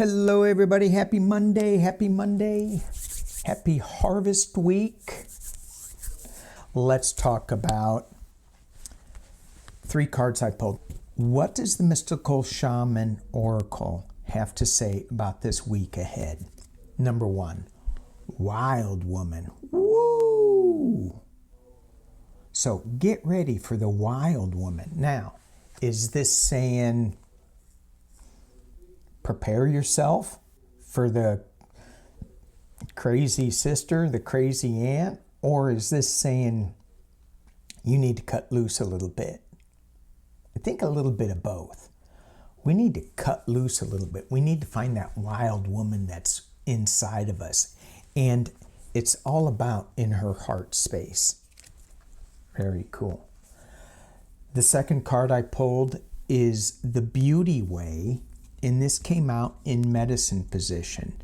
Hello, everybody. Happy Monday. Happy Monday. Happy Harvest Week. Let's talk about 3 cards I pulled. What does the Mystical Shaman Oracle have to say about this week ahead? Number 1, Wild Woman. Woo! So get ready for the Wild Woman. Now, is this saying prepare yourself for the crazy sister, the crazy aunt? Or is this saying you need to cut loose a little bit? I think a little bit of both. We need to cut loose a little bit. We need to find that wild woman that's inside of us. And it's all about in her heart space. Very cool. The second card I pulled is the Beauty Way. And this came out in medicine position.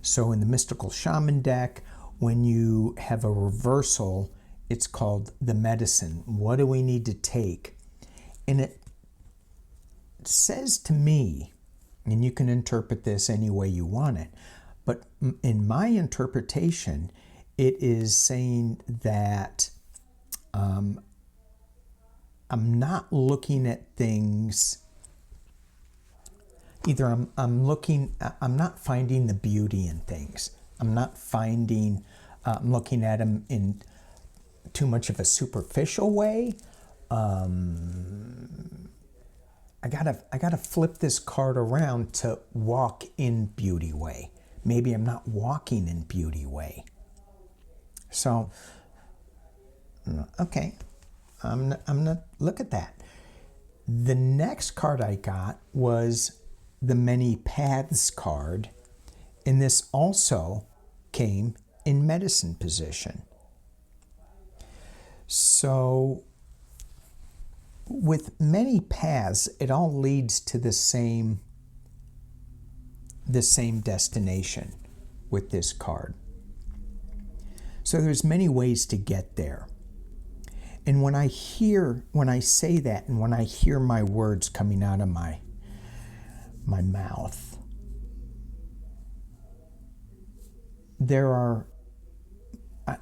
So in the Mystical Shaman deck, when you have a reversal, it's called the medicine. What do we need to take? And it says to me, and you can interpret this any way you want it, but in my interpretation, it is saying that I'm not looking at things. Either I'm not finding the beauty in things. I'm looking at them in too much of a superficial way. I gotta flip this card around to walk in beauty way. Maybe I'm not walking in beauty way. So, okay, I'm not look at that. The next card I got was the Many Paths card, and this also came in medicine position. So with many paths, it all leads to the same destination with this card. So there's many ways to get there. And when I say that, and when I hear my words coming out of my mouth,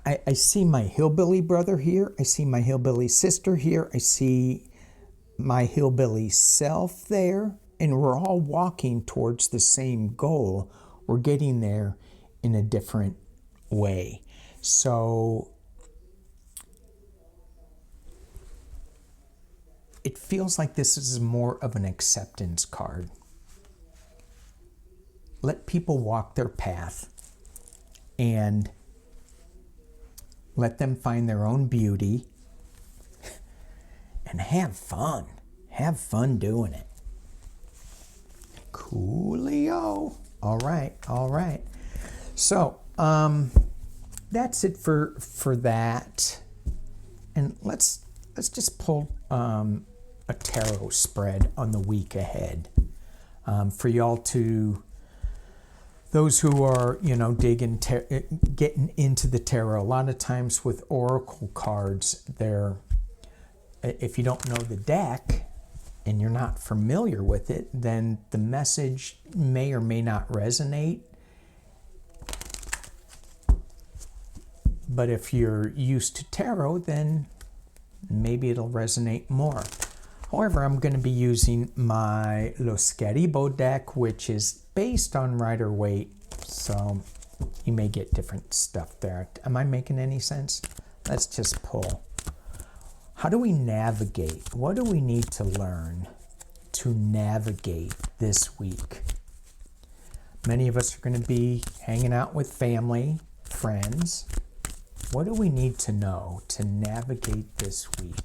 I see my hillbilly brother here, I see my hillbilly sister here, I see my hillbilly self there, and we're all walking towards the same goal. We're getting there in a different way. So it feels like this is more of an acceptance card. Let people walk their path and let them find their own beauty and have fun. Have fun doing it. Coolio. All right. So, that's it for that. And let's just pull a tarot spread on the week ahead for y'all to. Those who are, getting into the tarot. A lot of times with oracle cards, if you don't know the deck and you're not familiar with it, then the message may or may not resonate. But if you're used to tarot, then maybe it'll resonate more. However, I'm going to be using my Los Queribo deck, which is based on Rider-Waite, so you may get different stuff there. Am I making any sense? Let's just pull. How do we navigate? What do we need to learn to navigate this week? Many of us are going to be hanging out with family, friends. What do we need to know to navigate this week?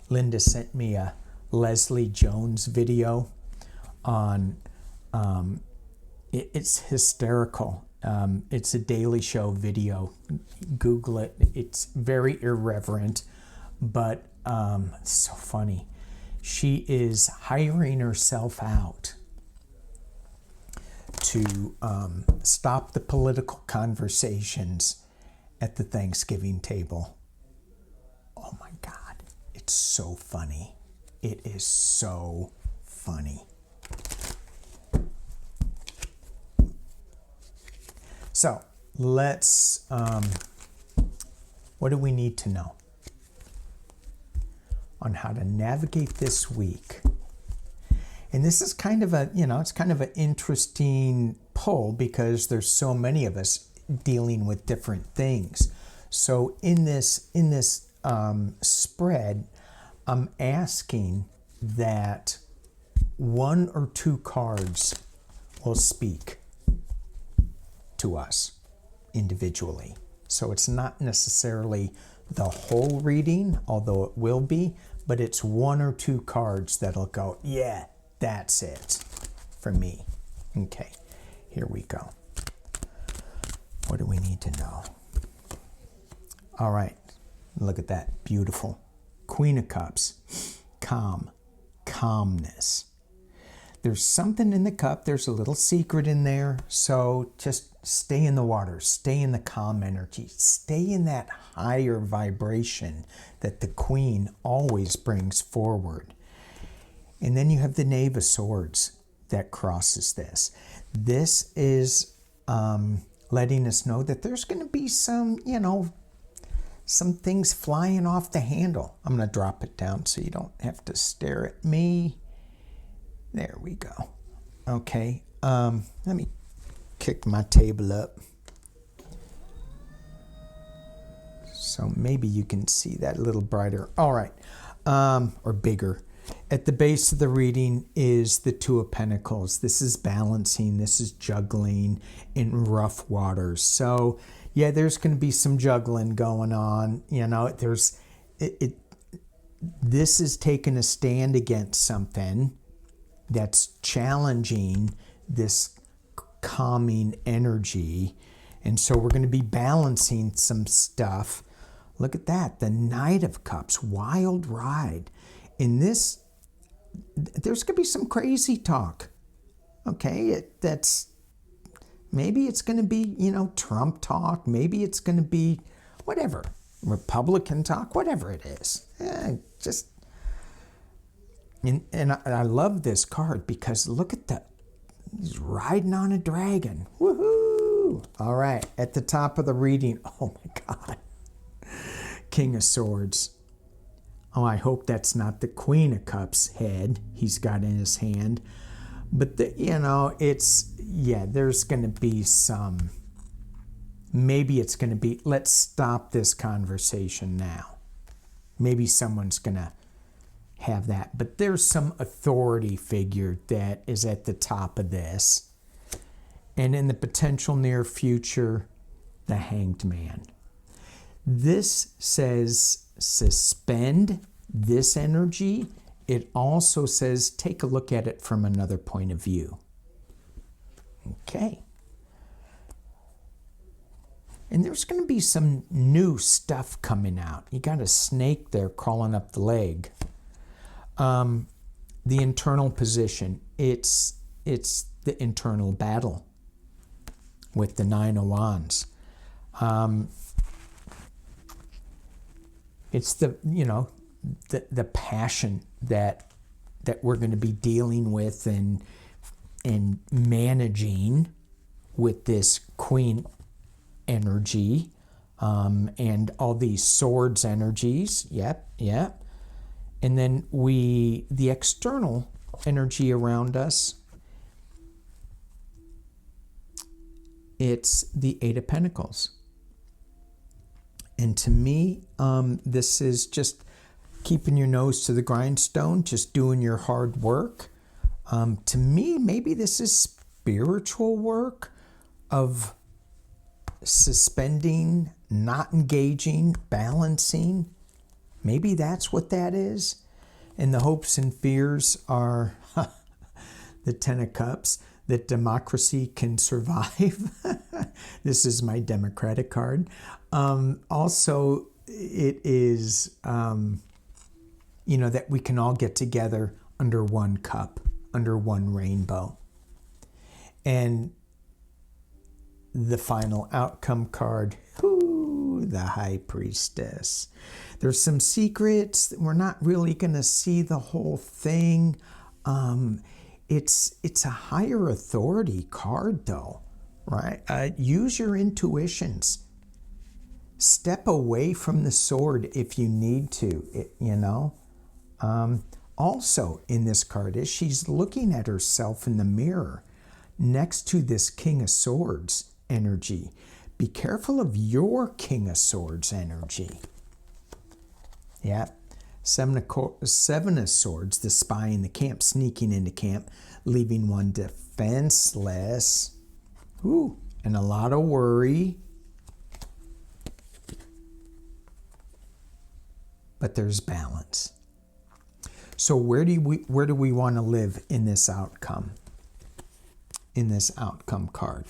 Linda sent me a Leslie Jones video on, it's hysterical. It's a Daily Show video. Google it. It's very irreverent, but it's so funny. She is hiring herself out to stop the political conversations at the Thanksgiving table. Oh my God. It's so funny. It is so funny. So let's, what do we need to know on how to navigate this week? And this is kind of a, it's kind of an interesting pull because there's so many of us dealing with different things. So in this spread, I'm asking that one or two cards will speak to us individually. So it's not necessarily the whole reading, although it will be, but it's one or two cards that'll go, yeah, that's it for me. Okay, here we go. What do we need to know? All right, look at that. Beautiful. Queen of Cups. Calm. Calmness. There's something in the cup. There's a little secret in there. So just stay in the water. Stay in the calm energy. Stay in that higher vibration that the Queen always brings forward. And then you have the Knave of Swords that crosses this. This is letting us know that there's going to be some, some things flying off the handle. I'm going to drop it down so you don't have to stare at me. There we go. Okay. Let me kick my table up so maybe you can see that a little brighter. All right. Or bigger. At the base of the reading is the Two of Pentacles. This is balancing. This is juggling in rough waters. So, yeah, there's going to be some juggling going on. This is taking a stand against something that's challenging this calming energy. And so we're going to be balancing some stuff. Look at that. The Knight of Cups. Wild ride. In this, there's going to be some crazy talk. Okay, maybe it's going to be, Trump talk. Maybe it's going to be whatever, Republican talk, whatever it is. And I love this card because look at he's riding on a dragon. Woohoo! All right, at the top of the reading, oh my God, King of Swords. Oh, I hope that's not the Queen of Cups head he's got in his hand. But, there's going to be some, maybe it's going to be, let's stop this conversation now. Maybe someone's going to have that. But there's some authority figure that is at the top of this. And in the potential near future, the Hanged Man. This says suspend this energy. It also says take a look at it from another point of view. Okay. And there's going to be some new stuff coming out. You got a snake there crawling up the leg. The internal position. It's the internal battle with the Nine of Wands. It's the passion that we're going to be dealing with and managing with this Queen energy and all these swords energies. Yep. And then the external energy around us, it's the Eight of Pentacles. And to me, this is just keeping your nose to the grindstone, just doing your hard work. To me, maybe this is spiritual work of suspending, not engaging, balancing. Maybe that's what that is. And the hopes and fears are the Ten of Cups, that democracy can survive. This is my Democratic card. Also, it is, that we can all get together under one cup, under one rainbow. And the final outcome card, Ooh, the High Priestess. There's some secrets. We're not really going to see the whole thing. It's a higher authority card, though, right? Use your intuitions. Step away from the sword if you need to, you know. Also in this card is she's looking at herself in the mirror next to this King of Swords energy. Be careful of your King of Swords energy. Yeah. Seven of Swords, the spy in the camp, sneaking into camp, leaving one defenseless. Ooh, and a lot of worry. But there's balance. So where do we want to live in this outcome? In this outcome card?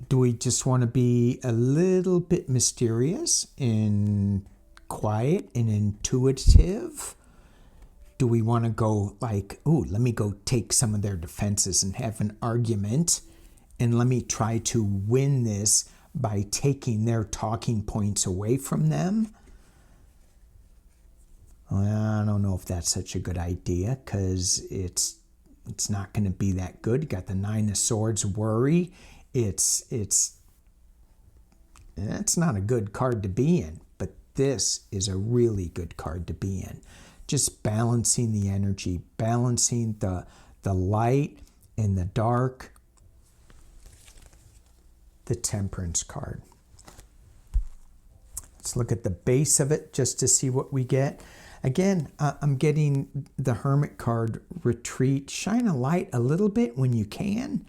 Do we just want to be a little bit mysterious and quiet and intuitive? Do we want to go like, ooh, let me go take some of their defenses and have an argument, and let me try to win this by taking their talking points away from them? Well, I don't know if that's such a good idea, because it's not going to be that good. You got the Nine of Swords, worry. It's not a good card to be in, but this is a really good card to be in. Just balancing the energy, balancing the light and the dark. The Temperance card. Let's look at the base of it just to see what we get. Again, I'm getting the Hermit card, retreat, shine a light a little bit when you can,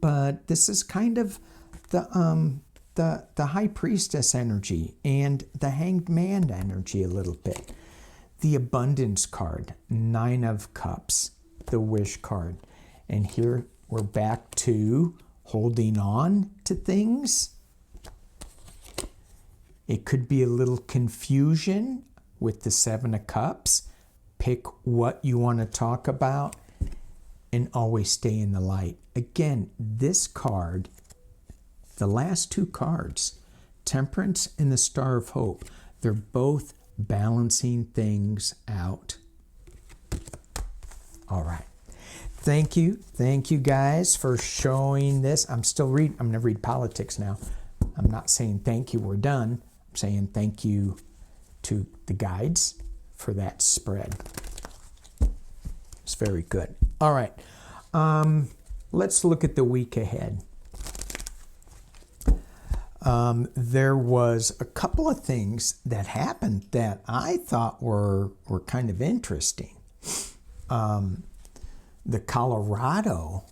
but this is kind of the High Priestess energy and the Hanged Man energy a little bit. The Abundance card, Nine of Cups, the Wish card. And here we're back to holding on to things. It could be a little confusion with the Seven of Cups. Pick what you want to talk about and always stay in the light. Again, this card, the last two cards, Temperance and the Star of Hope, they're both balancing things out. All right. Thank you guys for showing this. I'm going to read politics now. I'm not saying thank you, we're done. I'm saying thank you to the guides for that spread. It's very good. All right. Let's look at the week ahead. There was a couple of things that happened that I thought were kind of interesting. The Colorado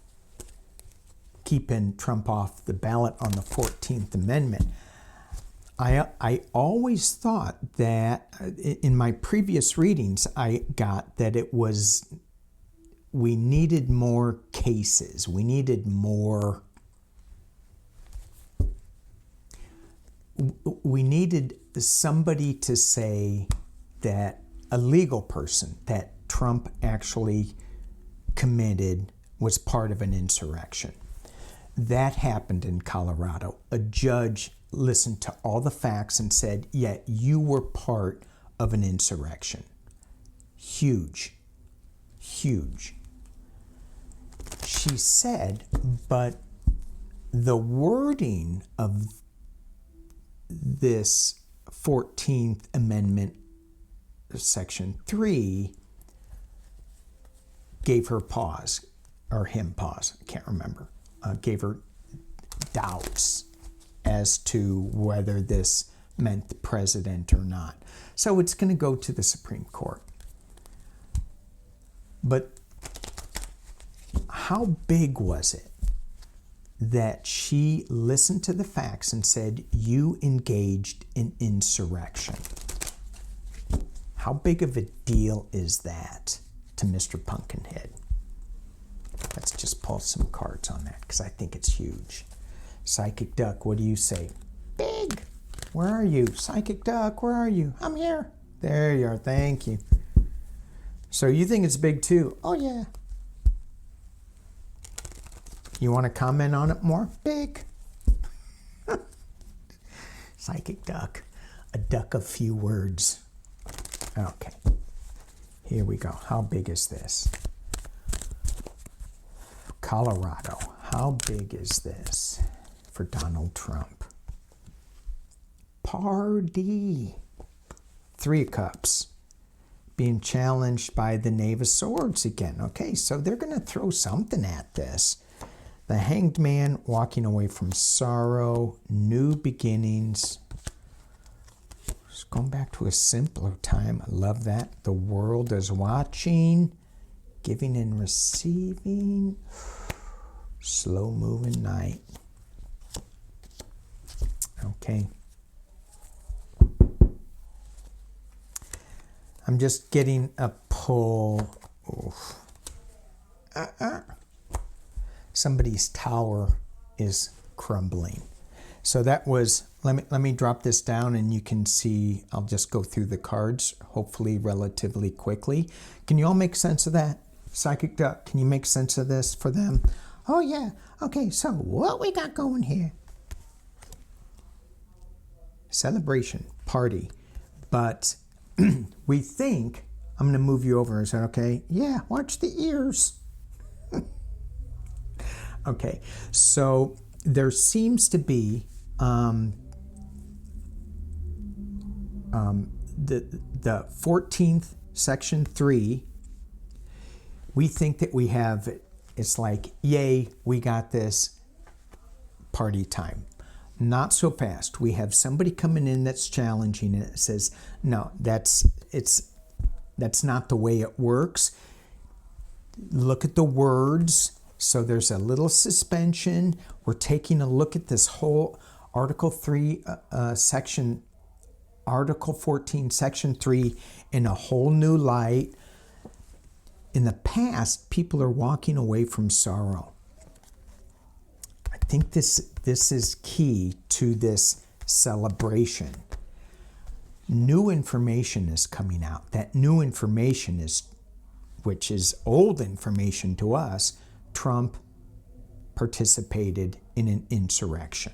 keeping Trump off the ballot on the 14th Amendment. I always thought that in my previous readings, I got that it was, we needed more cases. We needed more, we needed somebody to say that a legal person that Trump actually committed was part of an insurrection. That happened in Colorado. A judge listened to all the facts and said, yeah, you were part of an insurrection. Huge. Huge. She said, but the wording of this 14th Amendment, Section 3, gave her pause, or him pause, I can't remember, gave her doubts as to whether this meant the president or not. So it's going to go to the Supreme Court. But how big was it that she listened to the facts and said, you engaged in insurrection? How big of a deal is that to Mr. Pumpkinhead? Let's just pull some cards on that because I think it's huge. Psychic Duck, what do you say? Big. Where are you? Psychic Duck, where are you? I'm here. There you are. Thank you. So you think it's big too? Oh, yeah. You want to comment on it more? Big. psychic duck. A duck of few words. Okay. Here we go. How big is this? Colorado. How big is this for Donald Trump? Party. 3 of Cups. Being challenged by the Knave of Swords again. Okay, so they're going to throw something at this. The Hanged Man, walking away from sorrow, new beginnings. Just going back to a simpler time. I love that. The world is watching, giving and receiving. Slow moving night. Okay. I'm just getting a pull. Oof. Somebody's tower is crumbling. So that was, let me drop this down and you can see, I'll just go through the cards, hopefully relatively quickly. Can you all make sense of that? Psychic Duck, can you make sense of this for them? Oh yeah, okay, so what we got going here? Celebration, party, but we think, I'm going to move you over, is that okay? Yeah, watch the ears. Okay, so there seems to be the 14th, section 3, we think that we have, it's like, yay, we got this, party time. Not so fast. We have somebody coming in that's challenging it. It says, no, that's not the way it works. Look at the words. So there's a little suspension. We're taking a look at this whole Article 3, Article 14, Section 3 in a whole new light. In the past, people are walking away from sorrow. I think this is key to this celebration. New information is coming out. That new information is, which is old information to us, Trump participated in an insurrection.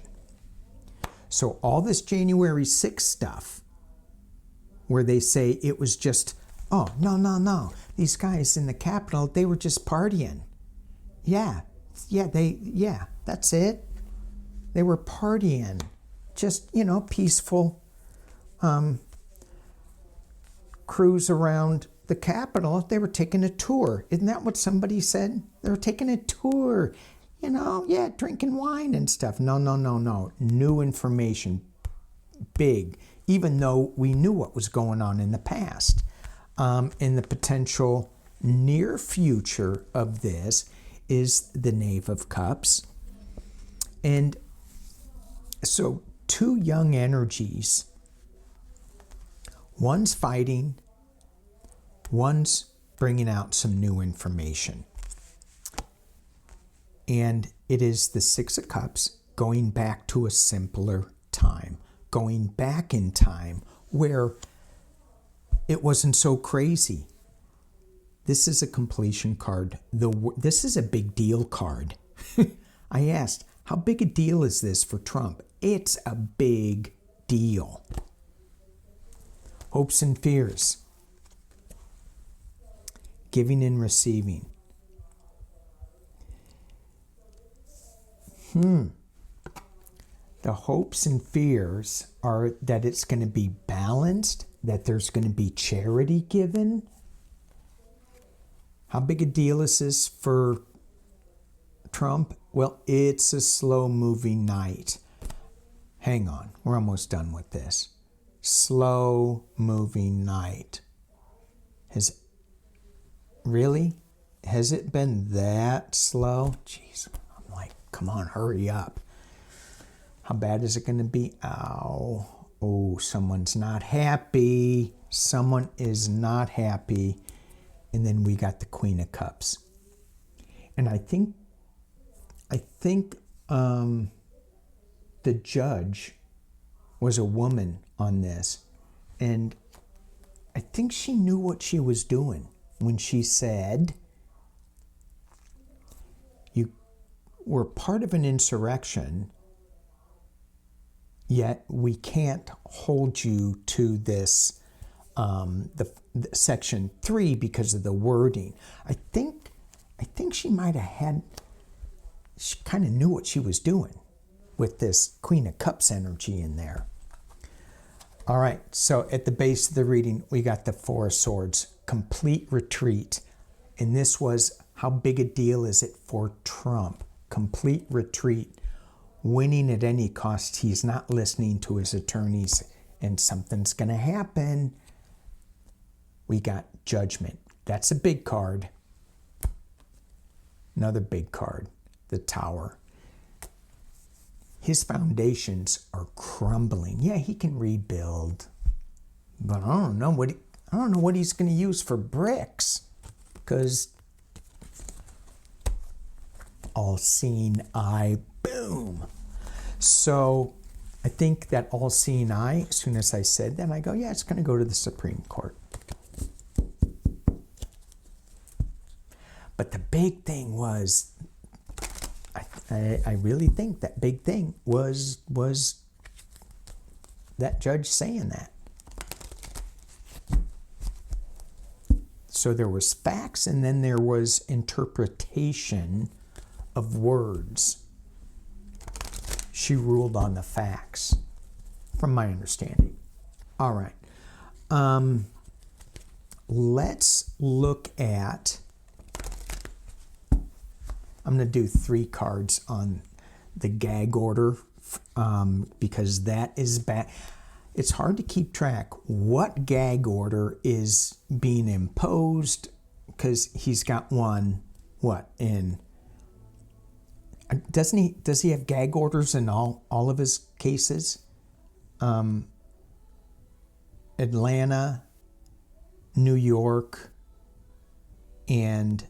So all this January 6th stuff, where they say it was just, oh, no, these guys in the Capitol, they were just partying. Yeah, that's it. They were partying, just, peaceful cruise around the Capitol. They were taking a tour. Isn't that what somebody said? They were taking a tour, drinking wine and stuff. No. New information, big, even though we knew what was going on in the past. In the potential near future of this is the Knave of Cups. And so 2 young energies, one's fighting, one's bringing out some new information. And it is the 6 of Cups going back to a simpler time, going back in time where it wasn't so crazy. This is a completion card. This is a big deal card. I asked, how big a deal is this for Trump? It's a big deal. Hopes and fears. Giving and receiving. The hopes and fears are that it's going to be balanced, that there's going to be charity given. How big a deal is this for Trump? Well, it's a slow-moving night. Hang on, we're almost done with this. Slow-moving night. Has it been that slow? Jeez, I'm like, come on, hurry up. How bad is it going to be? Ow. Oh, someone's not happy. Someone is not happy. And then we got the Queen of Cups. And I think the judge was a woman on this. And I think she knew what she was doing when she said, you were part of an insurrection. yet we can't hold you to this the section 3 because of the wording. I think she might have had, she kind of knew what she was doing with this Queen of Cups energy in there. All right, so at the base of the reading, we got the Four of Swords, complete retreat. And this was, how big a deal is it for Trump? Complete retreat, winning at any cost. He's not listening to his attorneys, and something's going to happen. We got Judgment. That's a big card. Another big card, the Tower. His foundations are crumbling. Yeah, he can rebuild, but I don't know what he's going to use for bricks, because all-seeing eye, boom. So I think that all-seeing eye, as soon as I said that, I go, yeah, it's going to go to the Supreme Court. But the big thing was, I really think that big thing was that judge saying that. So there was facts, and then there was interpretation of words. She ruled on the facts, from my understanding. All right. Let's look at, I'm going to do 3 cards on the gag order, because that is bad. It's hard to keep track what gag order is being imposed, because he's got one, what, in, does he have gag orders in all of his cases? Atlanta, New York, and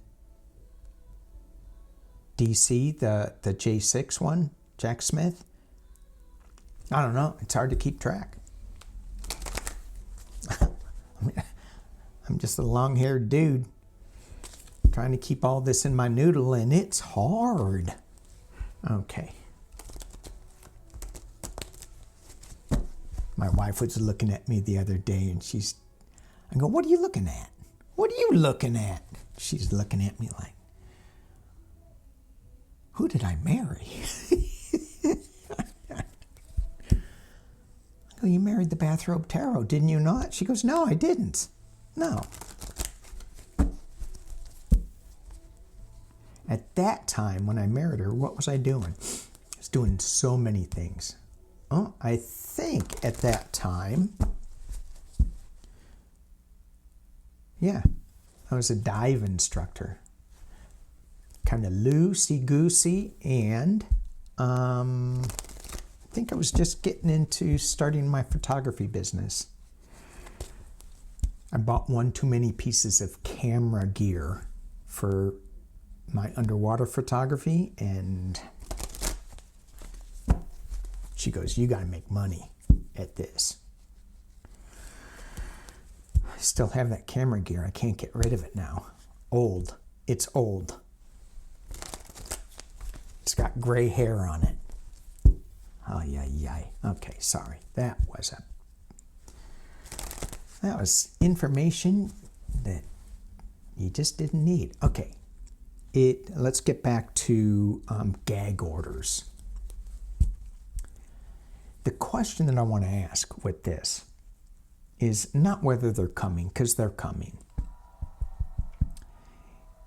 DC, the J6 one, Jack Smith. I don't know. It's hard to keep track. I'm just a long-haired dude trying to keep all this in my noodle, and it's hard. Okay. My wife was looking at me the other day, and I go, what are you looking at? What are you looking at? She's looking at me like, who did I marry? I go, you married the Bathrobe Tarot, didn't you not? She goes, no, I didn't. No. At that time, when I married her, what was I doing? I was doing so many things. Oh, I think at that time, yeah, I was a dive instructor. Kind of loosey-goosey, and I think I was just getting into starting my photography business. I bought one too many pieces of camera gear for my underwater photography, and she goes, you got to make money at this. I still have that camera gear. I can't get rid of it now. Old. It's old. It's got gray hair on it. Oh, yeah. Okay, sorry. That was information that you just didn't need. Okay. Let's get back to gag orders. The question that I want to ask with this is not whether they're coming, because they're coming.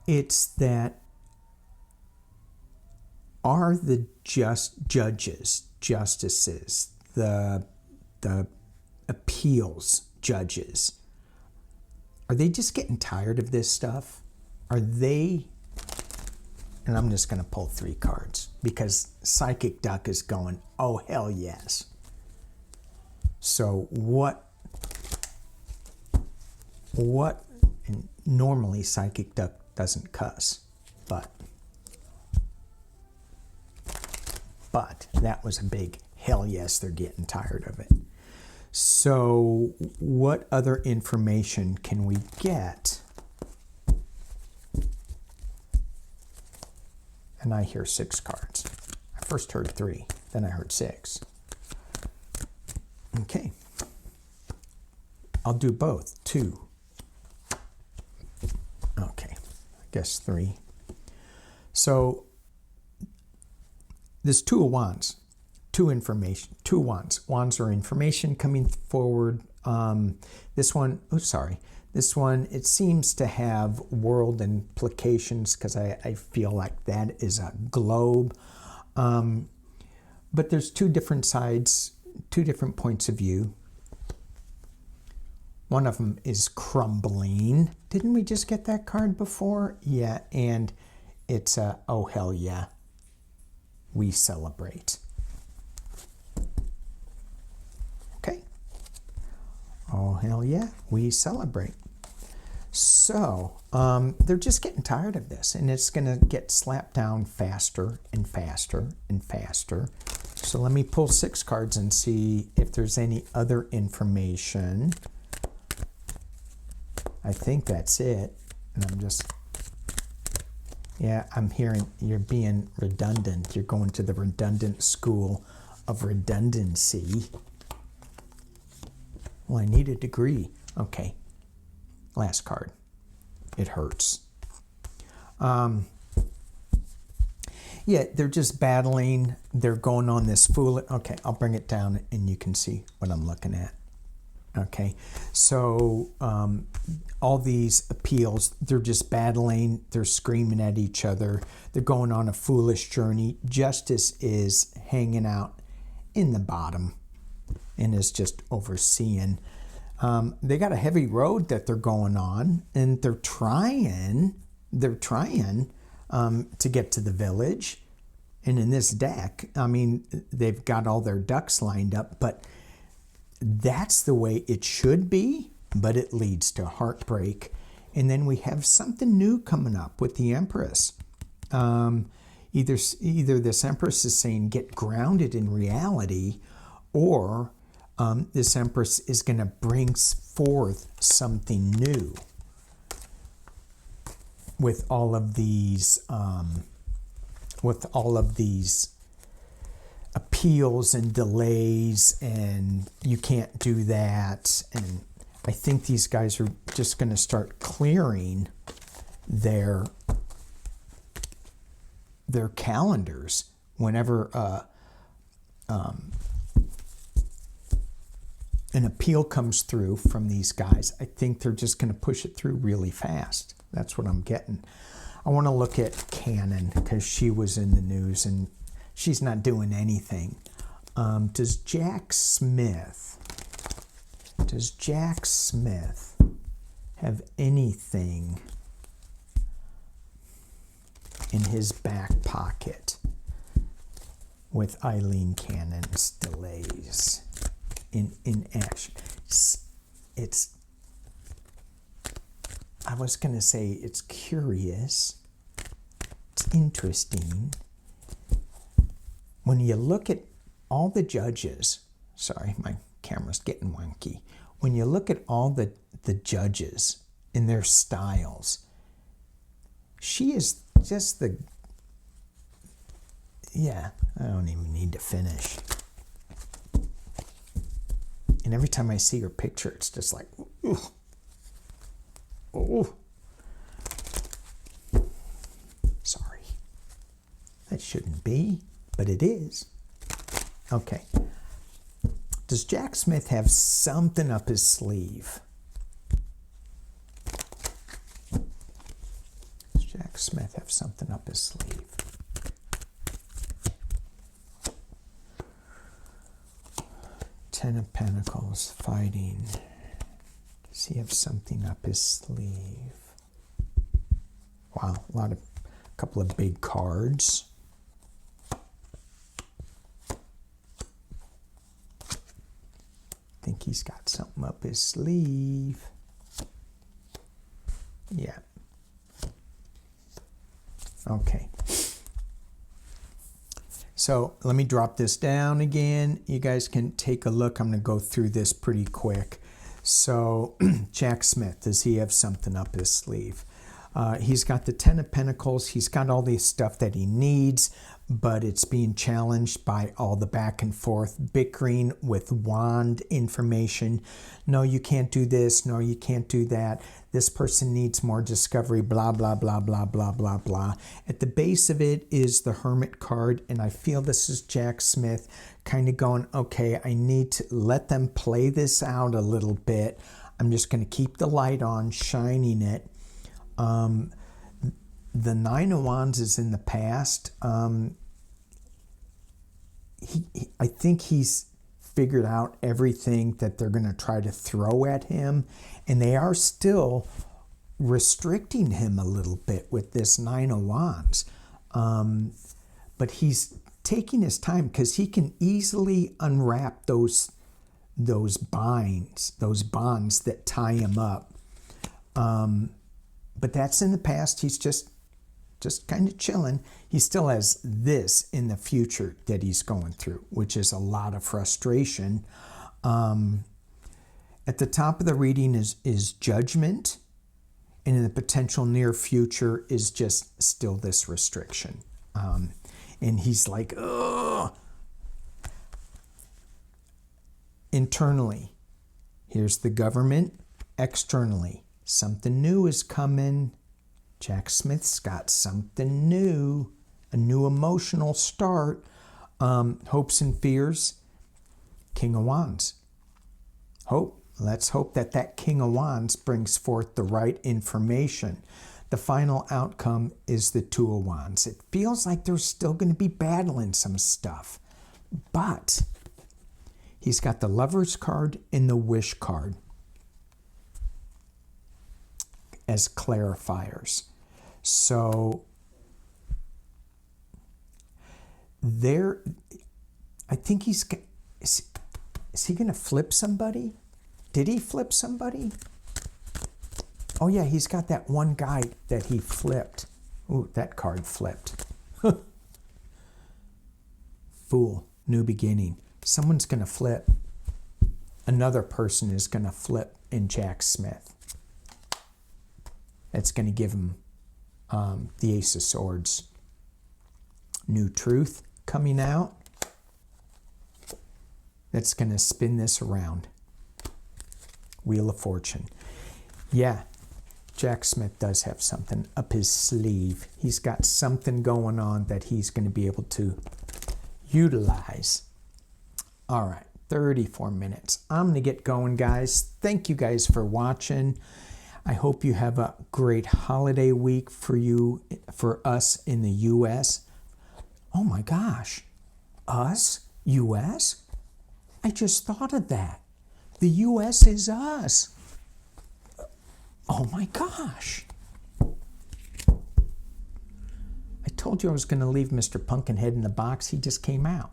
It's that, are the justices, the appeals judges, are they just getting tired of this stuff? Are they, and I'm just going to pull 3 cards, because Psychic Duck is going, oh, hell yes. So and normally Psychic Duck doesn't cuss, but that was a big hell yes, they're getting tired of it. So what other information can we get? And I hear 6 cards. I first heard 3, then I heard 6. Okay. I'll do both. 2. Okay. I guess 3. So this 2 of Wands. 2 information. 2 Wands. Wands are information coming forward. This one, oh, sorry. This one, it seems to have world implications because I feel like that is a globe. But there's 2 different sides, 2 different points of view. One of them is crumbling. Didn't we just get that card before? Yeah, and it's oh, hell yeah. We celebrate. Okay. Oh, hell yeah. We celebrate. So, they're just getting tired of this, and it's going to get slapped down faster and faster and faster. So let me pull 6 cards and see if there's any other information. I think that's it. And I'm just, yeah, I'm hearing you're being redundant. You're going to the redundant school of redundancy. Well, I need a degree. Okay. Last card. It hurts. Yeah, they're just battling. They're going on this fool. Okay, I'll bring it down and you can see what I'm looking at. Okay, so all these appeals, they're just battling. They're screaming at each other. They're going on a foolish journey. Justice is hanging out in the bottom and is just overseeing. They got a heavy road that they're going on, and they're trying to get to the village. And in this deck, I mean, they've got all their ducks lined up, but that's the way it should be, but it leads to heartbreak. And then we have something new coming up with the Empress. Either this Empress is saying get grounded in reality, or this Empress is going to bring forth something new with all of these appeals and delays, and you can't do that. And I think these guys are just going to start clearing their calendars whenever an appeal comes through from these guys. I think they're just going to push it through really fast. That's what I'm getting. I want to look at Cannon because she was in the news and she's not doing anything. Does Jack Smith have anything in his back pocket with Eileen Cannon's delays in action? I was going to say it's curious. It's interesting. When you look at all the judges, sorry, my camera's getting wonky. When you look at all the judges in their styles, she is just I don't even need to finish. And every time I see her picture, it's just like, ooh. Oh. Sorry. That shouldn't be, but it is. Okay. Does Jack Smith have something up his sleeve? Does Jack Smith have something up his sleeve? Ten of Pentacles, fighting. Does he have something up his sleeve? Wow, a couple of big cards. I think he's got something up his sleeve. Yeah. Okay. So let me drop this down again. You guys can take a look. I'm going to go through this pretty quick. So Jack Smith, does he have something up his sleeve? He's got the Ten of Pentacles. He's got all the stuff that he needs, but it's being challenged by all the back and forth bickering with wand information. No, you can't do this. No, you can't do that. This person needs more discovery, blah, blah, blah, blah, blah, blah, blah. At the base of it is the Hermit card, and I feel this is Jack Smith kind of going, okay, I need to let them play this out a little bit. I'm just going to keep the light on, shining it. The Nine of Wands is in the past. I think he's figured out everything that they're going to try to throw at him, and they are still restricting him a little bit with this Nine of Wands. But he's taking his time because he can easily unwrap those bonds that tie him up. But that's in the past. He's just kind of chilling. He still has this in the future that he's going through, which is a lot of frustration. At the top of the reading is Judgment, and in the potential near future is just still this restriction. And he's like, ugh. Internally, here's the government. Externally, something new is coming. Jack Smith's got something new, a new emotional start. Hopes and fears, King of Wands. Hope. Let's hope that King of Wands brings forth the right information. The final outcome is the Two of Wands. It feels like they're still going to be battling some stuff. But he's got the Lover's card and the Wish card as clarifiers. So there, I think is he going to flip somebody? Did he flip somebody? Oh yeah, he's got that one guy that he flipped. Ooh, that card flipped. Fool, new beginning. Someone's going to flip. Another person is going to flip in Jack Smith. That's going to give him the Ace of Swords. New truth coming out. That's going to spin this around. Wheel of Fortune. Yeah, Jack Smith does have something up his sleeve. He's got something going on that he's going to be able to utilize. All right, 34 minutes. I'm going to get going, guys. Thank you guys for watching. I hope you have a great holiday week for us in the U.S. Oh my gosh. Us? U.S.? I just thought of that. The U.S. is us. Oh my gosh. I told you I was going to leave Mr. Pumpkinhead in the box. He just came out.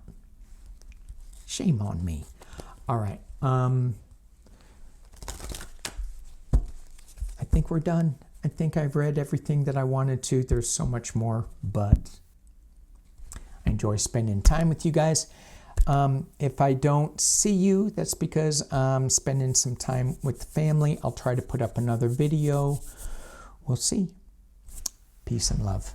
Shame on me. All right. I think we're done. I think I've read everything that I wanted to. There's so much more, but I enjoy spending time with you guys. If I don't see you, that's because I'm spending some time with the family. I'll try to put up another video. We'll see. Peace and love.